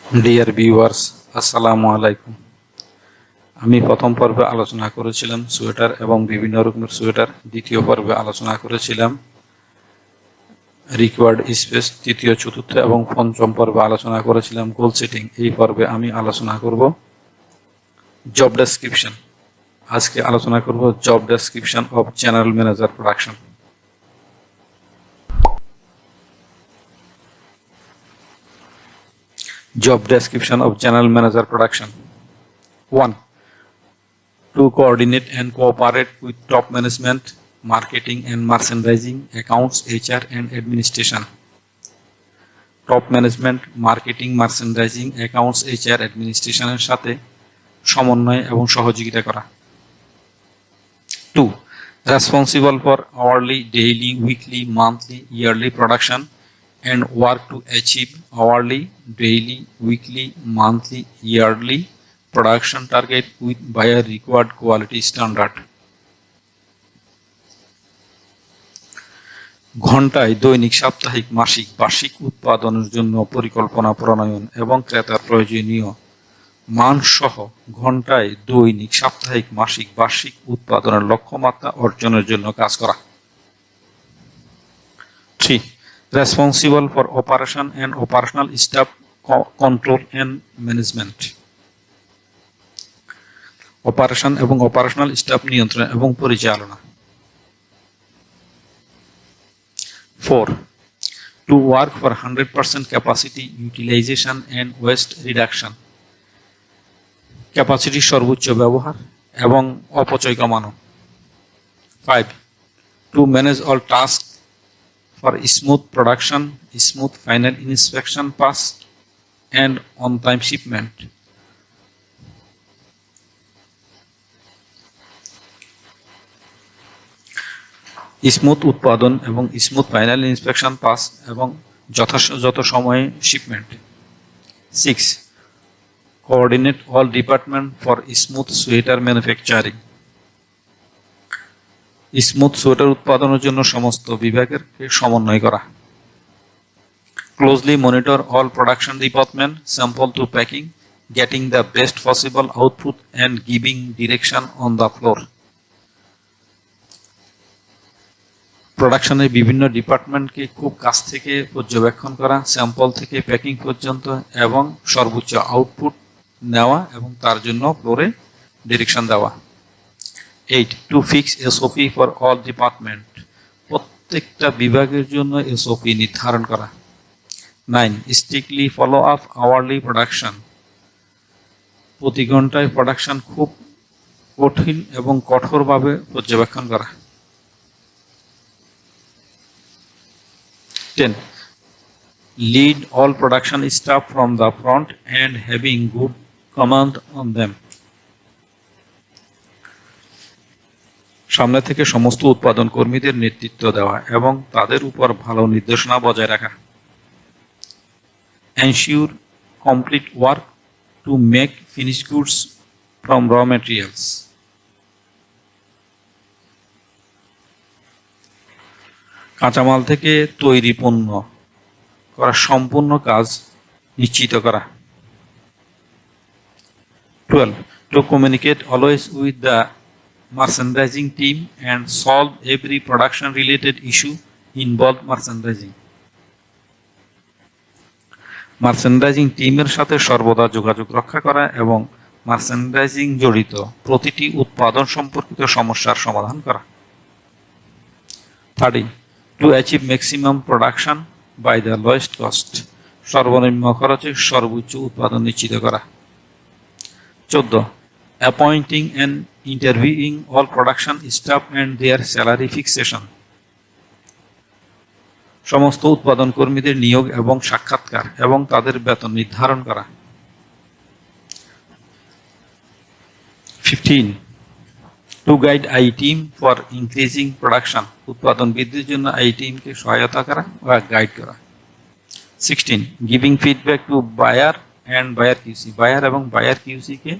Dear viewers, আসসালামু আলাইকুম। আমি প্রথম পর্বে আলোচনা করেছিলাম সোয়েটার এবং বিভিন্ন রকমের সোয়েটার। দ্বিতীয় পর্বে আলোচনা করেছিলাম রিকোয়ার্ড স্পেস। তৃতীয়, চতুর্থ এবং পঞ্চম পর্বে আলোচনা করেছিলাম গোল সেটিং। এই পর্বে আমি আলোচনা করব জব ডেসক্রিপশন। আজকে আলোচনা করব job description of general manager production. Job description of General Manager Production. 1. To coordinate and cooperate with top management, marketing and merchandising, accounts, HR and administration. Top management, marketing, merchandising, accounts, HR, administration এর সাথে সমন্বয় এবং সহযোগিতা করা। 2. Responsible for hourly, daily, weekly, monthly, yearly production and work to achieve hourly, daily, weekly, monthly, yearly production target with by a required quality standard. ঘন্টায় দৈনিক, সাপ্তাহিক, মাসিক, বার্ষিক উৎপাদনের জন্য পরিকল্পনা প্রণয়ন এবং ক্রেতার প্রয়োজনীয় মানসহ ঘন্টায় দৈনিক, সাপ্তাহিক, মাসিক, বার্ষিক উৎপাদনের লক্ষ্যমাত্রা অর্জনের জন্য কাজ করা। 3. Responsible for operation and operational staff control and management. Operation এবং অপারেশনাল স্টাফ নিয়ন্ত্রণ এবং পরিচালনা। 4. To work for 100% capacity utilization and waste reduction. ক্যাপাসিটির সর্বোচ্চ ব্যবহার এবং অপচয় কমানো। 5. To manage all tasks for smooth production, smooth final inspection pass and on-time shipment. Smooth উৎপাদন এবং স্মুথ ফাইনাল ইন্সপেকশন পাস এবং যথাযথ সময়ে shipment. 6. Coordinate all department for smooth sweater manufacturing. Smooth sweater উৎপাদনের জন্য সমস্ত বিভাগের সমন্বয় করা। Closely monitor all production department, sample to packing, getting the best possible output and giving direction on the floor. প্রোডাকশনের বিভিন্ন ডিপার্টমেন্টকে খুব কাছ থেকে পর্যবেক্ষণ করা, স্যাম্পল থেকে প্যাকিং পর্যন্ত এবং সর্বোচ্চ আউটপুট নেওয়া এবং তার জন্য ফ্লোরে ডিরেকশন দেওয়া। 8. To fix SOP for all department. প্রত্যেকটা বিভাগের জন্য SOP নির্ধারণ করা। 9. Strictly follow up hourly production. প্রতি ঘন্টায় প্রোডাকশন খুব কঠিন এবং কঠোরভাবে পর্যবেক্ষণ করা। 10. Lead all production staff from the front and having good command on them. সামনে থেকে সমস্ত উৎপাদন কর্মীদের নেতৃত্ব দেওয়া এবং তাদের উপর ভালো নির্দেশনা বজায় রাখা। Ensure complete work to make finished goods from raw materials. কাঁচামাল থেকে তৈরি পণ্য করা সম্পূর্ণ কাজ নিশ্চিত করা। 12. To communicate always with the merchandising team and solve every production related issue involved merchandising. Merchandising টিমের সাথে সর্বদা যোগাযোগ রক্ষা করা এবং মার্চেন্ডাইজিং জড়িত প্রতিটি উৎপাদন সম্পর্কিত সমস্যার সমাধান করা। 30. To achieve maximum production by the lowest cost. সর্বনিম্ন খরচে সর্বোচ্চ উৎপাদন নিশ্চিত করা। 14. Appointing and interviewing all production staff and their salary fixation. সমস্ত উৎপাদন কর্মীদের নিয়োগ এবং সাক্ষাৎকার এবং তাদের বেতন নির্ধারণ করা। 15. To guide I team for increasing production. উৎপাদন বৃদ্ধির জন্য I টিমকে সহায়তা করা বা গাইড করা। 16. Giving feedback to buyer and buyer QC. Buyer এবং বায়ার QC কে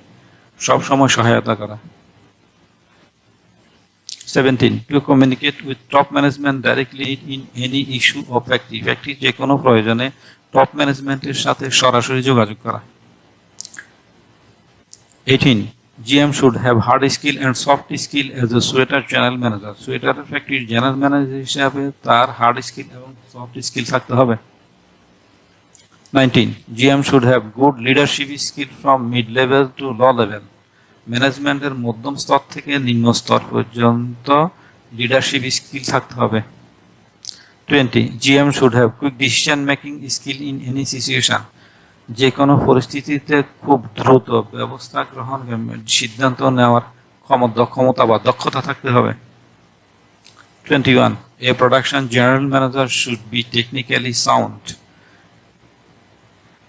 সব সময় সহায়তা করা। 17. To communicate with top management directly in any issue of factory. যে কোনো প্রয়োজনে টপ ম্যানেজমেন্টের সাথে সরাসরি যোগাযোগ করা। 18. GM should have hard skill and soft skill as a sweater general manager. Sweater ফ্যাক্টরির জেনারেল ম্যানেজার হিসাবে তার হার্ড স্কিল এবং সফট স্কিল থাকতে হবে। 19. GM should have good leadership skill from mid level to low level. ম্যানেজমেন্টের মধ্যম স্তর থেকে নিম্ন স্তর পর্যন্ত লিডারশিপ স্কিল থাকতে হবে। 20. GM should have quick decision making skill in any situation. যে কোনো পরিস্থিতিতে খুব দ্রুত ব্যবস্থা গ্রহণ সিদ্ধান্ত নেওয়ার ক্ষমতা বা দক্ষতা থাকতে হবে। 21. A production general manager should be technically sound.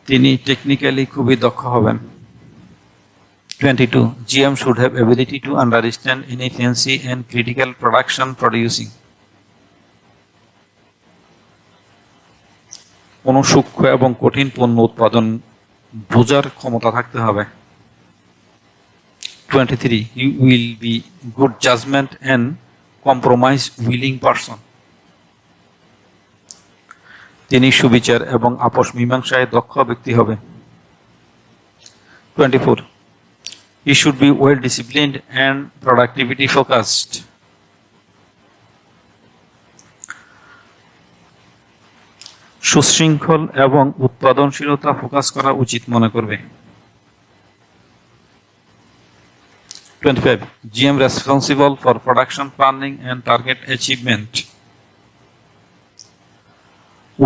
তিনি টেকনিক্যালি খুবই দক্ষ হবেন। 22. GM should have ability to understand any fancy and critical production producing. কোনো সূক্ষ্ম এবং কঠিন পণ্য উৎপাদন বোঝার ক্ষমতা থাকতে হবে। 23. He will be good judgment and compromise willing person. তিনি সুবিচার এবং আপোষ মীমাংসায় দক্ষ ব্যক্তি হবে। 24. He should be well disciplined and productivity focused. সুশৃঙ্খল এবং উৎপাদনশীলতা ফোকাস করা উচিত মনে করবে। 25. GM responsible for production planning and target achievement.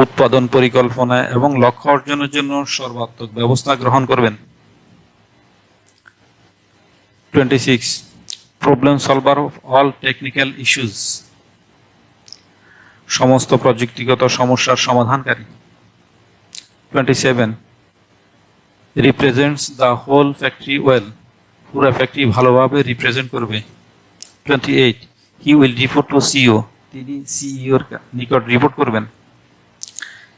উৎপাদন পরিকল্পনা এবং লক্ষ্য অর্জনের জন্য সর্বাত্মক ব্যবস্থা গ্রহণ করবেন। 26. Problem solver of all technical issues. সমস্ত প্রযুক্তিগত সমস্যার সমাধানকারী। 27. Represents the whole factory well. পুরো ফ্যাক্টরি ভালোভাবে রিপ্রেজেন্ট করবে। 28. He will report to CEO. তিনি সিইওর নিকট রিপোর্ট করবেন।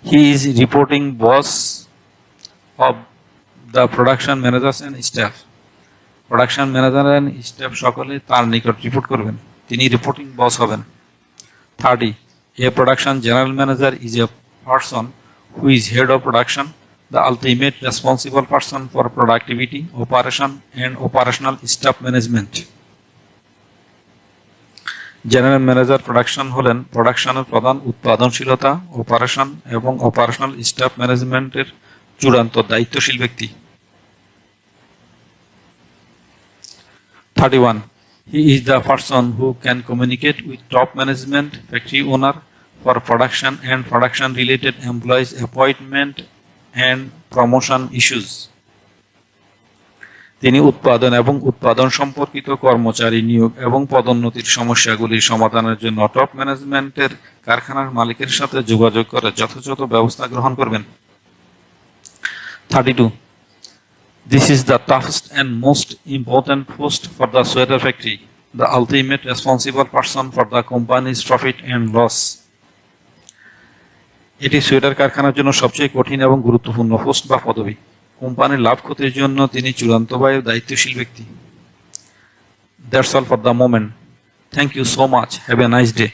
He is reporting boss of the production managers and staff. Production manager and staff সকলে তার নিকট রিপোর্ট করবেন, তিনি রিপোর্টিং বস হবেন। 30. A production general manager is a person who is head of production, the ultimate responsible person for productivity, operation and operational staff management. General manager production হলেন প্রোডাকশনের প্রধান উৎপাদনশীলতা, অপারেশন এবং অপারেশনাল স্টাফ ম্যানেজমেন্টের চূড়ান্ত দায়িত্বশীল ব্যক্তি। 31. He is the person who can communicate with top management, factory owner for production and production related employees appointment and promotion issues. তিনি উৎপাদন এবং উৎপাদন সম্পর্কিত কর্মচারী নিয়োগ এবং পদোন্নতির সমস্যাগুলির সমাধানের জন্য টপ ম্যানেজমেন্টের কারখানার মালিকের সাথে যোগাযোগ করে যথাযথ ব্যবস্থা গ্রহণ করবেন। 32. This is the toughest and most important post for the sweater factory, the ultimate responsible person for the company's profit and loss. এটি সোয়েটার কারখানার জন্য সবচেয়ে কঠিন এবং গুরুত্বপূর্ণ পোস্ট বা পদবি। কোম্পানির লাভ ক্ষতির জন্য তিনি চূড়ান্তভাবে দায়িত্বশীল ব্যক্তি। That's all for the moment. Thank you so much. Have a nice day.